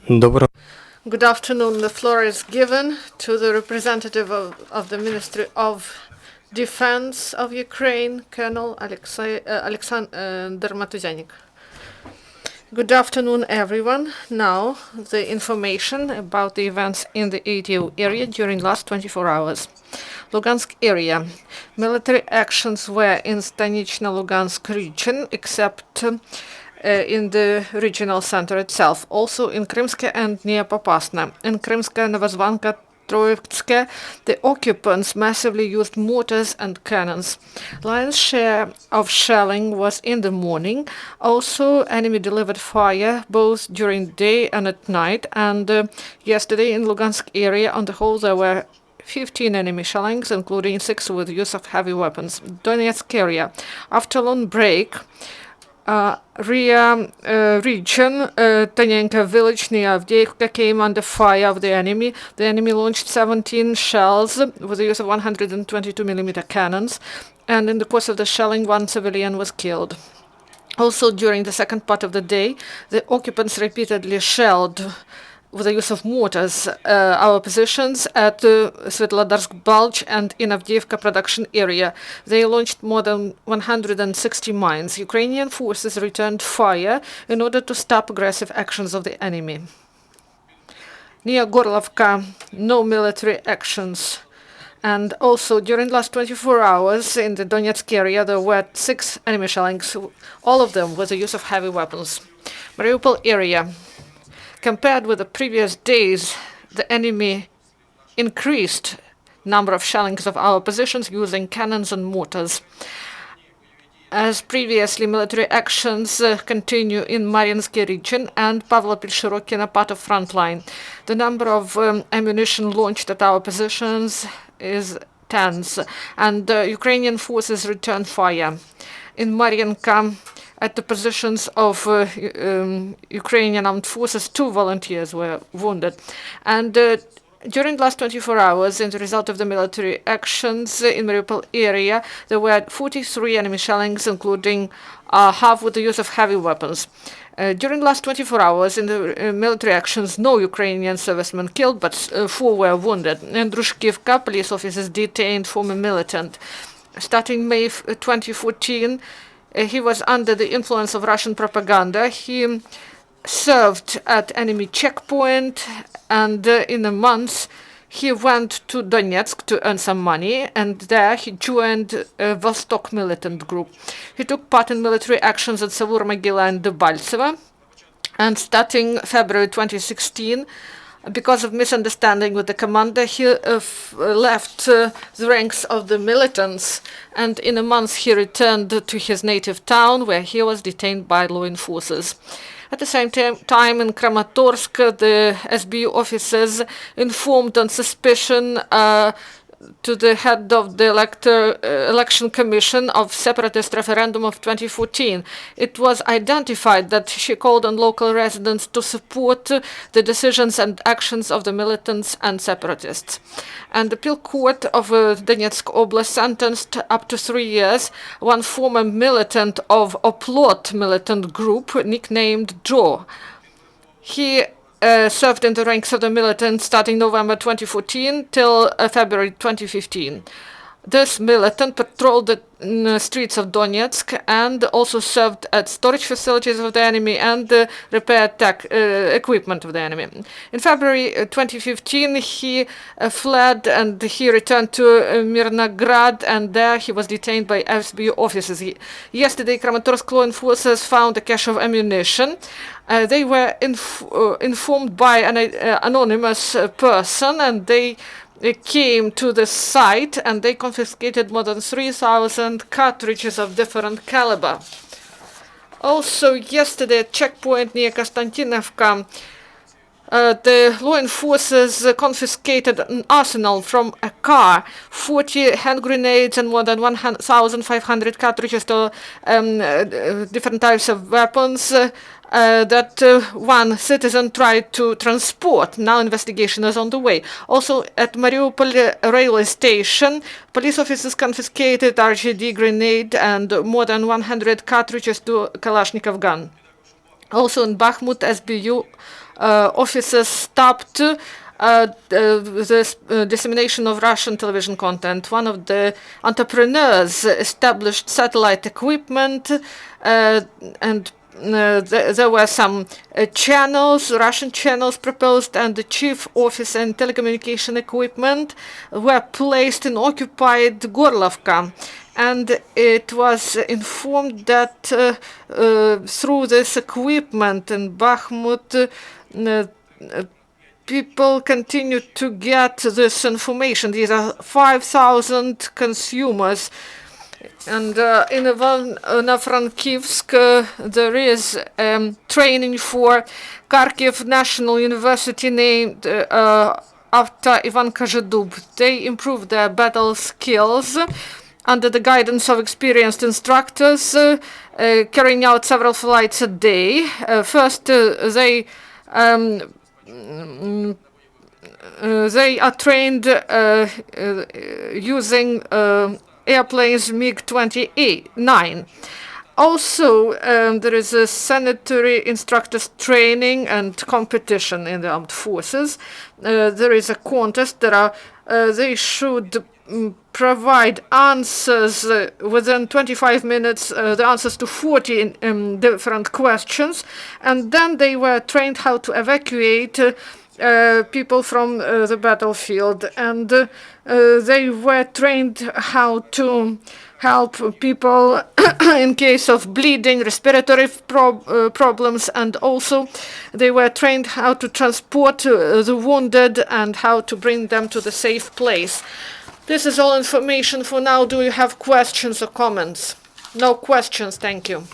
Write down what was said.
Доброго Good afternoon. The floor is given to the representative of the Ministry of Defense of Ukraine, Colonel Oleksandr Motuzyanyk. Good afternoon, everyone. Now, the information about the events in the ATO area during last 24 hours. Lugansk area. Military actions were in Stanично-Lugansk region, except in the regional center itself, also in Krymska and near Popasna. In Krymska, Novozvanka, Troitske, the occupants massively used mortars and cannons. Lion's share of shelling was in the morning. Also, enemy delivered fire both during day and at night. And yesterday in Lugansk area, on the whole, there were 15 enemy shellings, including 6 with use of heavy weapons. Donetsk area. After long break, region, Tanenka village near Avdiivka came under fire of the enemy. The enemy launched 17 shells with the use of 122mm cannons, and in the course of the shelling, 1 civilian was killed. Also, during the second part of the day, the occupants repeatedly shelled with the use of mortars our positions at Svetlodarsk Bulge and in Avdiivka production area. They launched more than 160 mines. Ukrainian forces returned fire in order to stop aggressive actions of the enemy. Near Gorlovka, no military actions. And also, during the last 24 hours in the Donetsk area, there were 6 enemy shellings, all of them with the use of heavy weapons. Mariupol area. Compared with the previous days, the enemy increased number of shellings of our positions using cannons and mortars. As previously, military actions continue in Mariinsky region and Pavlopil-Shirokina part of front line. The number of ammunition launched at our positions is tens, and Ukrainian forces returned fire. In Mariinka, at the positions of Ukrainian armed forces, 2 volunteers were wounded. And during the last 24 hours, as a result of the military actions in Mariupol area, there were 43 enemy shellings, including half with the use of heavy weapons. During the last 24 hours in the military actions, no Ukrainian servicemen killed, but 4 were wounded. In Drushkivka, police officers detained former militant. Starting May 2014, he was under the influence of Russian propaganda. He served at enemy checkpoint, and in a month he went to Donetsk to earn some money, and there he joined a Vostok militant group. He took part in military actions at Savur Mogila and Debaltseve, and starting February 2016, because of misunderstanding with the commander, he left the ranks of the militants, and in a month he returned to his native town, where he was detained by law enforcers. At the same time, in Kramatorsk, the SBU officers informed on suspicion to the head of the election commission of separatist referendum of 2014. It was identified that she called on local residents to support the decisions and actions of the militants and separatists. And the appeal court of Donetsk Oblast sentenced up to 3 years one former militant of Oplot militant group nicknamed Joe. He served in the ranks of the militants starting November 2014 till February 2015. This militant patrolled the streets of Donetsk and also served at storage facilities of the enemy and repaired equipment of the enemy. In February 2015, he fled and he returned to Mirnograd, and there he was detained by SBU officers. Yesterday, Kramatorsk law enforcers found a cache of ammunition. They were informed by an anonymous person, and they came to the site and they confiscated more than 3,000 cartridges of different caliber. Also, yesterday at checkpoint near Konstantinovka, the law enforcers confiscated an arsenal from a car, 40 hand grenades and more than 1,500 cartridges to different types of weapons that one citizen tried to transport. Now investigation is on the way. Also at Mariupol railway station, police officers confiscated RGD grenade and more than 100 cartridges to Kalashnikov gun. Also in Bakhmut, SBU officers stopped the dissemination of Russian television content. One of the entrepreneurs established satellite equipment, and there were some channels, Russian channels proposed, and the chief office and telecommunication equipment were placed in occupied Gorlovka. And it was informed that through this equipment in Bakhmut, people continue to get this information. These are 5,000 consumers. And in Ivano-Frankivsk, there is training for Kharkiv National University named after Ivan Kazhedub. They improved their battle skills under the guidance of experienced instructors, carrying out several flights a day. First, they are trained using airplanes MiG-29. Also, there is a sanitary instructors training and competition in the armed forces. There is a contest. They should provide answers within 25 minutes, the answers to 40 different questions, and then they were trained how to evacuate people from the battlefield, and they were trained how to help people in case of bleeding, respiratory problems, and also they were trained how to transport the wounded and how to bring them to the safe place. This is all information for now. Do you have questions or comments? No questions, thank you.